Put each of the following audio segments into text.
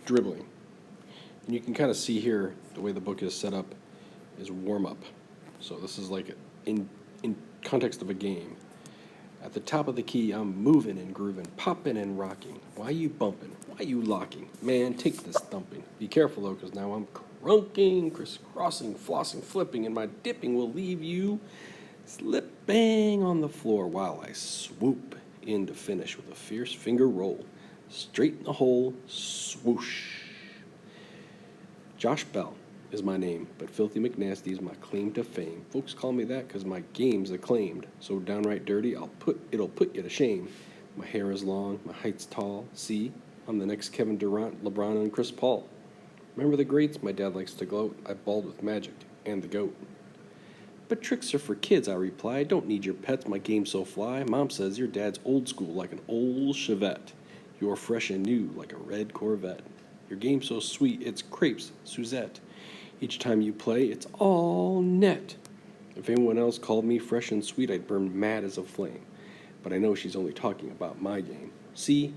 dribbling. And you can kind of see here the way the book is set up is warm up. So this is like in context of a game. At the top of the key, I'm moving and grooving, popping and rocking. Why you bumping? Why you locking? Man, take this thumping. Be careful though, 'cause now I'm crunking, crisscrossing, flossing, flipping, and my dipping will leave you slipping on the floor while I swoop in to finish with a fierce finger roll. Straight in the hole, swoosh. Josh Bell is my name, but Filthy McNasty is my claim to fame. Folks call me that 'cause my game's acclaimed. So downright dirty, it'll put you to shame. My hair is long, my height's tall. See, I'm the next Kevin Durant, LeBron, and Chris Paul. Remember the greats? My dad likes to gloat. I balled with Magic and the GOAT. But tricks are for kids, I reply. Don't need your pets, my game's so fly. Mom says your dad's old school like an old Chevette. You're fresh and new like a red Corvette. Your game's so sweet, it's crepes, Suzette. Each time you play, it's all net. If anyone else called me fresh and sweet, I'd burn mad as a flame. But I know she's only talking about my game. See,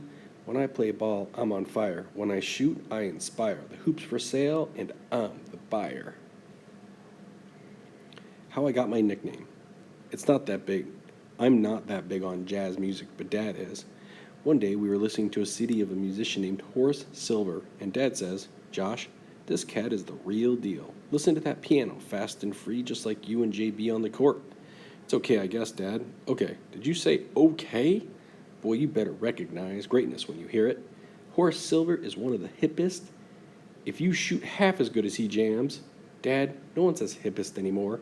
when I play ball, I'm on fire. When I shoot, I inspire. The hoop's for sale, and I'm the buyer. How I got my nickname. It's not that big. I'm not that big on jazz music, but Dad is. One day we were listening to a CD of a musician named Horace Silver, and Dad says, Josh, this cat is the real deal. Listen to that piano, fast and free, just like you and JB on the court. It's okay, I guess, Dad. Okay, did you say okay? Boy, you better recognize greatness when you hear it. Horace Silver is one of the hippest. If you shoot half as good as he jams, Dad, no one says hippest anymore.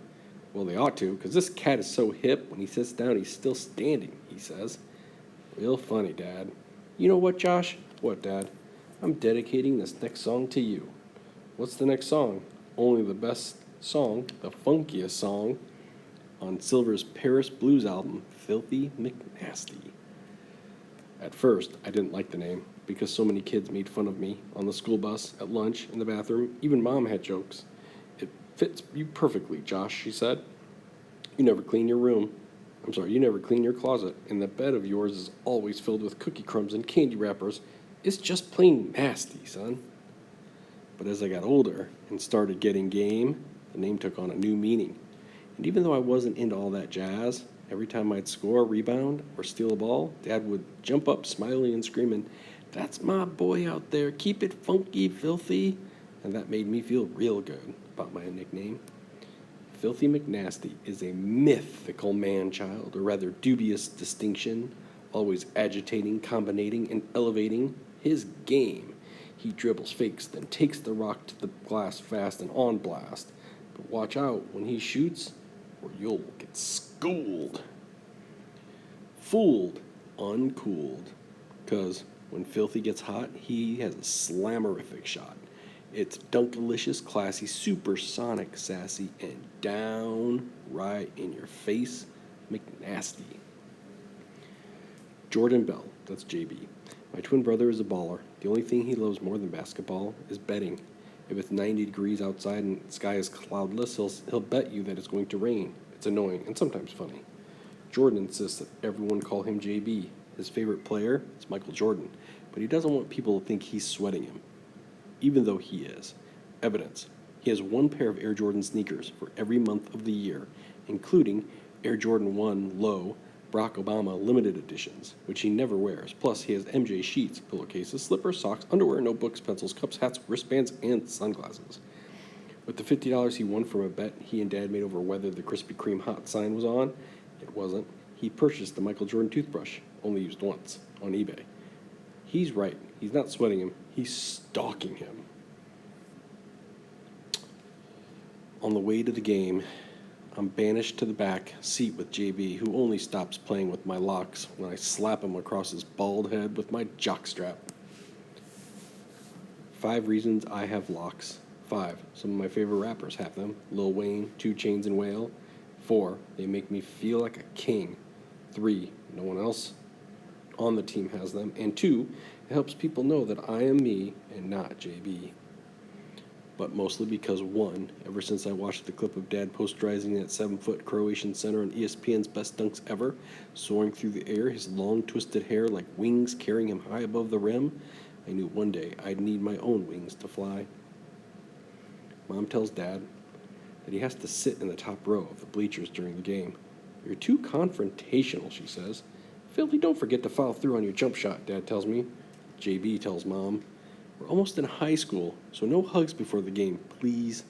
Well, they ought to, 'cause this cat is so hip, when he sits down, he's still standing, he says. Real funny, Dad. You know what, Josh? What, Dad? I'm dedicating this next song to you. What's the next song? Only the best song, the funkiest song, on Silver's Paris Blues album, Filthy McNasty. At first, I didn't like the name, because so many kids made fun of me on the school bus, at lunch, in the bathroom. Even Mom had jokes. It fits you perfectly, Josh, she said. You never clean your room. You never clean your closet, and the bed of yours is always filled with cookie crumbs and candy wrappers. It's just plain nasty, son. But as I got older and started getting game, the name took on a new meaning. And even though I wasn't into all that jazz, every time I'd score, rebound, or steal a ball, Dad would jump up smiling and screaming, That's my boy out there, keep it funky, filthy. And that made me feel real good about my nickname. Filthy McNasty is a mythical man-child, or rather dubious distinction, always agitating, combinating, and elevating his game. He dribbles, fakes, then takes the rock to the glass fast and on blast. But watch out when he shoots, or you'll get schooled. Fooled, uncooled. 'Cause when Filthy gets hot, he has a slammerific shot. It's dunkalicious, classy, supersonic, sassy, and downright in your face, McNasty. Jordan Bell, that's JB. My twin brother is a baller. The only thing he loves more than basketball is betting. If it's 90 degrees outside and the sky is cloudless, he'll bet you that it's going to rain. It's annoying and sometimes funny. Jordan insists that everyone call him JB. His favorite player is Michael Jordan, but he doesn't want people to think he's sweating him, even though he is. Evidence. He has one pair of Air Jordan sneakers for every month of the year, including Air Jordan 1 Low Barack Obama limited editions, which he never wears. Plus, he has MJ sheets, pillowcases, slippers, socks, underwear, notebooks, pencils, cups, hats, wristbands, and sunglasses. With the $50 he won from a bet he and Dad made over whether the Krispy Kreme hot sign was on, it wasn't. He purchased the Michael Jordan toothbrush, only used once, on eBay. He's right. He's not sweating him. He's stalking him. On the way to the game, I'm banished to the back seat with JB, who only stops playing with my locks when I slap him across his bald head with my jockstrap. 5 reasons I have locks. 5. Some of my favorite rappers have them. Lil Wayne, 2 Chainz, and Whale. 4. They make me feel like a king. 3. No one else on the team has them. And 2. It helps people know that I am me and not JB. But mostly because 1, ever since I watched the clip of Dad posterizing that 7-foot Croatian center on ESPN's Best Dunks Ever, soaring through the air, his long twisted hair like wings carrying him high above the rim, I knew one day I'd need my own wings to fly. Mom tells Dad that he has to sit in the top row of the bleachers during the game. You're too confrontational, she says. Filthy, don't forget to follow through on your jump shot, Dad tells me. JB tells Mom, we're almost in high school, so no hugs before the game, please.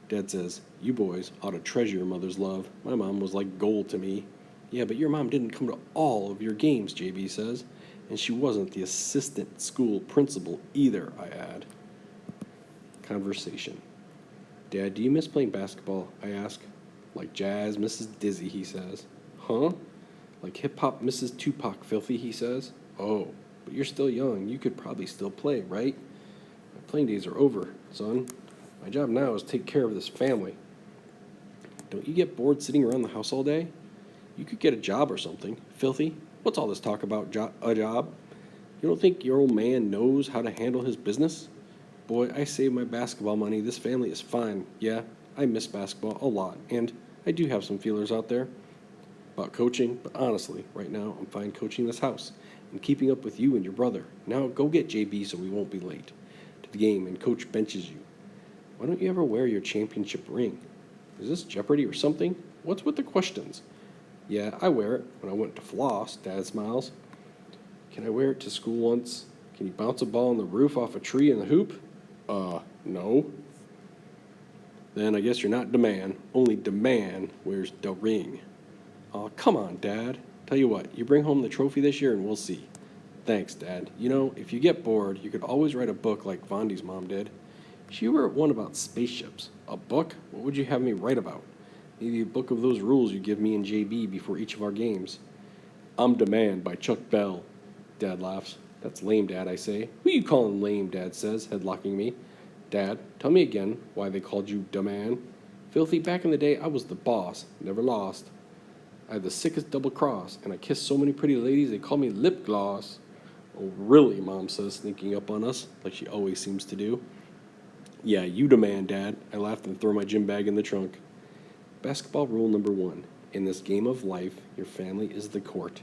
Dad says, you boys ought to treasure your mother's love. My mom was like gold to me. Yeah, but your mom didn't come to all of your games, JB says. And she wasn't the assistant school principal either, I add. Conversation. Dad, do you miss playing basketball? I ask. Like jazz, Mrs. Dizzy, he says. Huh? Like hip-hop, Mrs. Tupac, Filthy, he says. Oh, but you're still young. You could probably still play, right? My playing days are over, son. My job now is to take care of this family. Don't you get bored sitting around the house all day? You could get a job or something. Filthy, what's all this talk about a job? You don't think your old man knows how to handle his business? Boy, I save my basketball money. This family is fine. Yeah, I miss basketball a lot, and I do have some feelers out there about coaching, but honestly, right now, I'm fine coaching this house and keeping up with you and your brother. Now go get JB so we won't be late to the game and coach benches you. Why don't you ever wear your championship ring? Is this Jeopardy or something? What's with the questions? Yeah, I wear it when I went to floss, Dad smiles. Can I wear it to school once? Can you bounce a ball on the roof off a tree in the hoop? No. Then I guess you're not DeMan. Only DeMan wears the ring. Aw, come on, Dad. Tell you what, you bring home the trophy this year and we'll see. Thanks, Dad. You know, if you get bored, you could always write a book like Vondi's mom did. She wrote one about spaceships. A book? What would you have me write about? Maybe a book of those rules you give me and JB before each of our games. I'm DeMan by Chuck Bell. Dad laughs. That's lame, Dad, I say. Who you calling lame, Dad says, headlocking me. Dad, tell me again why they called you DeMan. Filthy, back in the day, I was the boss. Never lost. I had the sickest double cross, and I kissed so many pretty ladies they called me lip gloss. Oh, really, Mom says, sneaking up on us, like she always seems to do. Yeah, you DeMan, Dad. I laughed and threw my gym bag in the trunk. Basketball rule number 1. In this game of life, your family is the court,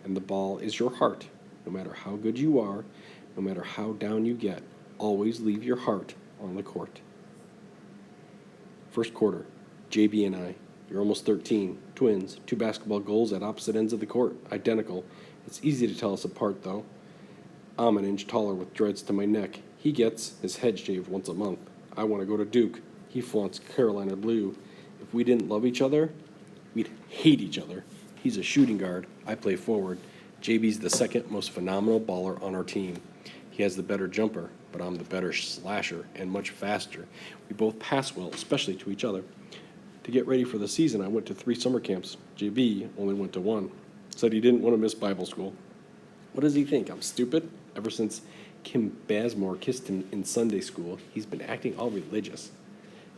and the ball is your heart. No matter how good you are, no matter how down you get, always leave your heart on the court. First quarter, JB and I. You're almost 13. Twins. 2 basketball goals at opposite ends of the court. Identical. It's easy to tell us apart, though. I'm an inch taller with dreads to my neck. He gets his head shaved once a month. I want to go to Duke. He flaunts Carolina blue. If we didn't love each other, we'd hate each other. He's a shooting guard. I play forward. JB's the second most phenomenal baller on our team. He has the better jumper, but I'm the better slasher and much faster. We both pass well, especially to each other. To get ready for the season, I went to 3 summer camps. JB only went to 1. Said he didn't want to miss Bible school. What does he think? I'm stupid? Ever since Kim Bazemore kissed him in Sunday school, he's been acting all religious,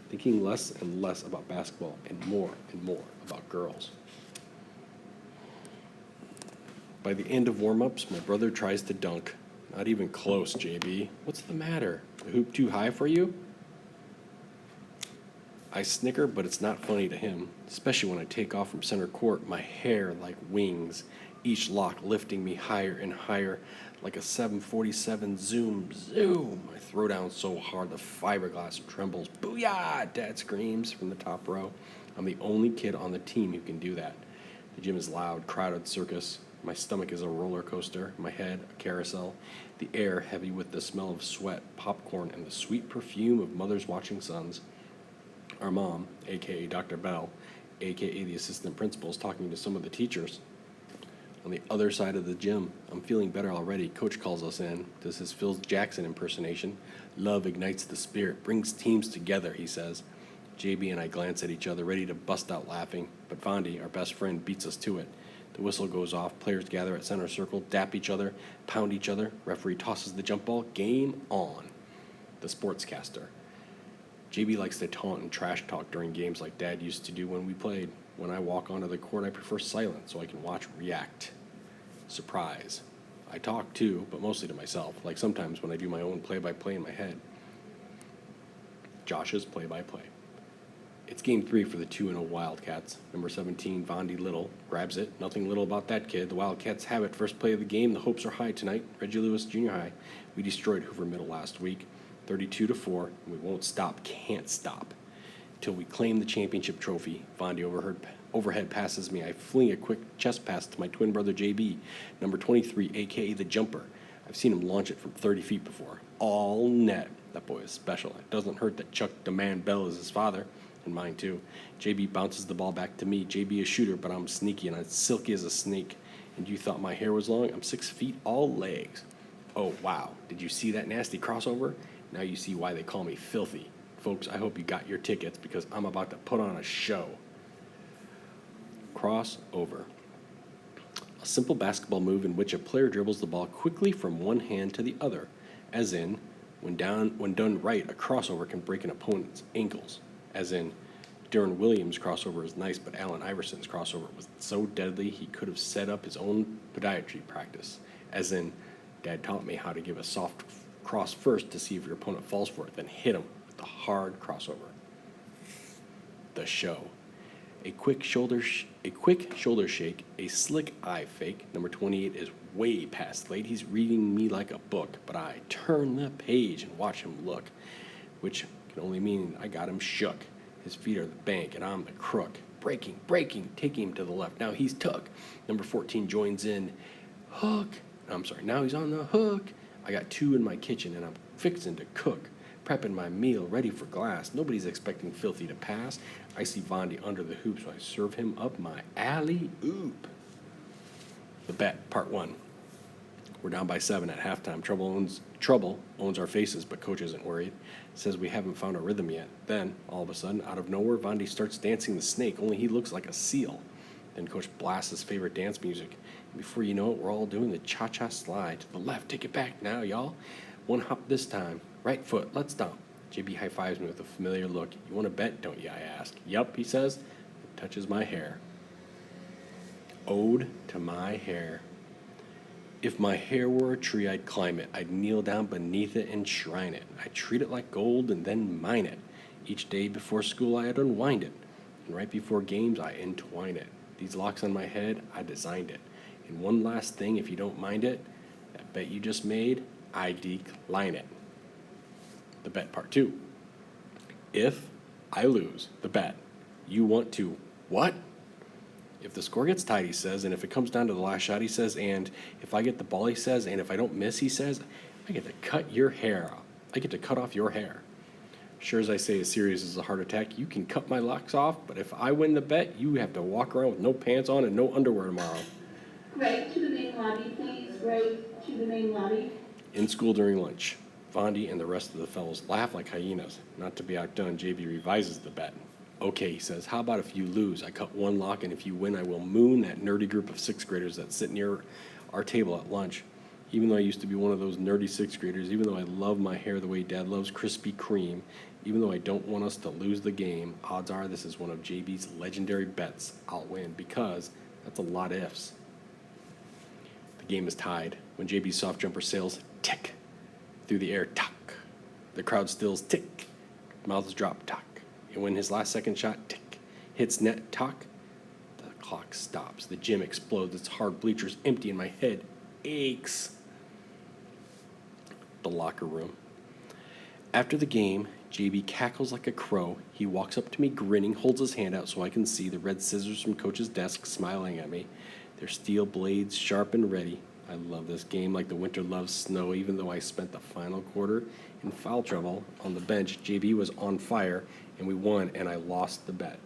thinking less and less about basketball and more about girls. By the end of warm-ups, my brother tries to dunk. Not even close, JB. What's the matter? The hoop too high for you? I snicker, but it's not funny to him, especially when I take off from center court, my hair like wings, each lock lifting me higher and higher like a 747 zoom. I throw down so hard the fiberglass trembles. Booyah! Dad screams from the top row. I'm the only kid on the team who can do that. The gym is loud, crowded circus. My stomach is a roller coaster, my head a carousel, the air heavy with the smell of sweat, popcorn, and the sweet perfume of mothers watching sons. Our mom, a.k.a. Dr. Bell, a.k.a. the assistant principal, is talking to some of the teachers. On the other side of the gym, I'm feeling better already. Coach calls us in, does his Phil Jackson impersonation. Love ignites the spirit, brings teams together, he says. JB and I glance at each other, ready to bust out laughing, but Vondi, our best friend, beats us to it. The whistle goes off, players gather at center circle, dap each other, pound each other. Referee tosses the jump ball, game on. The sportscaster. JB likes to taunt and trash talk during games like Dad used to do when we played. When I walk onto the court, I prefer silence so I can watch react. Surprise. I talk too, but mostly to myself, like sometimes when I do my own play-by-play in my head. Josh's play-by-play. It's game 3 for the 2-0 Wildcats. Number 17, Vondi Little, grabs it. Nothing little about that kid. The Wildcats have it. First play of the game. The hopes are high tonight. Reggie Lewis Junior High. We destroyed Hoover Middle last week, 32-4, and we won't stop, can't stop, till we claim the championship trophy. Vondi overhead passes me. I fling a quick chest pass to my twin brother JB, number 23, a.k.a. the Jumper. I've seen him launch it from 30 feet before. All net. That boy is special. It doesn't hurt that Chuck the Man Bell is his father, and mine too. JB bounces the ball back to me. JB a shooter, but I'm sneaky and I'm silky as a snake. And you thought my hair was long? I'm 6 feet, all legs. Oh, wow. Did you see that nasty crossover? Now you see why they call me filthy. Folks, I hope you got your tickets because I'm about to put on a show. Crossover. A simple basketball move in which a player dribbles the ball quickly from one hand to the other, as in, when done right, a crossover can break an opponent's ankles, as in, Darren Williams' crossover is nice, but Allen Iverson's crossover was so deadly he could have set up his own podiatry practice, as in, Dad taught me how to give a soft cross first to see if your opponent falls for it, then hit him with the hard crossover. The show. A quick shoulder shake, a slick eye fake. Number 28 is way past late. He's reading me like a book, but I turn the page and watch him look, which can only mean I got him shook. His feet are the bank, and I'm the crook. Breaking, taking him to the left. Now he's took. Number 14 joins in. Now he's on the hook. I got 2 in my kitchen, and I'm fixing to cook. Prepping my meal, ready for glass. Nobody's expecting Filthy to pass. I see Vondi under the hoop, so I serve him up my alley-oop. The bet, part 1. We're down by 7 at halftime. Trouble owns our faces, but coach isn't worried. Says we haven't found a rhythm yet. Then, all of a sudden, out of nowhere, Vondi starts dancing the snake, only he looks like a seal. Then coach blasts his favorite dance music. And before you know it, we're all doing the cha-cha slide. To the left, take it back now, y'all. One hop this time. Right foot, let's stomp. JB high-fives me with a familiar look. You want to bet, don't you, I ask. Yup, he says. It touches my hair. Ode to my hair. If my hair were a tree, I'd climb it. I'd kneel down beneath it and shrine it. I'd treat it like gold and then mine it. Each day before school, I'd unwind it. And right before games, I entwine it. These locks on my head, I designed it. And one last thing, if you don't mind it, that bet you just made, I decline it. The bet, part 2. If I lose the bet, you want to what? If the score gets tight, he says, and if it comes down to the last shot, he says, and if I get the ball, he says, and if I don't miss, he says, I get to cut your hair off. I get to cut off your hair. Sure as I say, as serious as a heart attack, you can cut my locks off, but if I win the bet, you have to walk around with no pants on and no underwear tomorrow. Right to the main lobby, please. Right to the main lobby. In school during lunch, Vondi and the rest of the fellows laugh like hyenas. Not to be outdone, JB revises the bet. Okay, he says, how about if you lose? I cut one lock, and if you win, I will moon that nerdy group of 6th graders that sit near our table at lunch. Even though I used to be one of those nerdy 6th graders, even though I love my hair the way Dad loves Krispy Kreme, even though I don't want us to lose the game, odds are this is one of JB's legendary bets. I'll win, because that's a lot of ifs. The game is tied when JB's soft jumper sails tick through the air, tuck. The crowd stills, tick. Mouths drop, tuck. And when his last second shot, tick, hits net, tuck, the clock stops. The gym explodes. Its hard bleachers empty, and my head aches. The locker room. After the game, JB cackles like a crow. He walks up to me grinning, holds his hand out so I can see the red scissors from coach's desk smiling at me. Their steel blades sharp and ready. I love this game like the winter loves snow, even though I spent the final quarter in foul trouble on the bench. JB was on fire, and we won, and I lost the bet.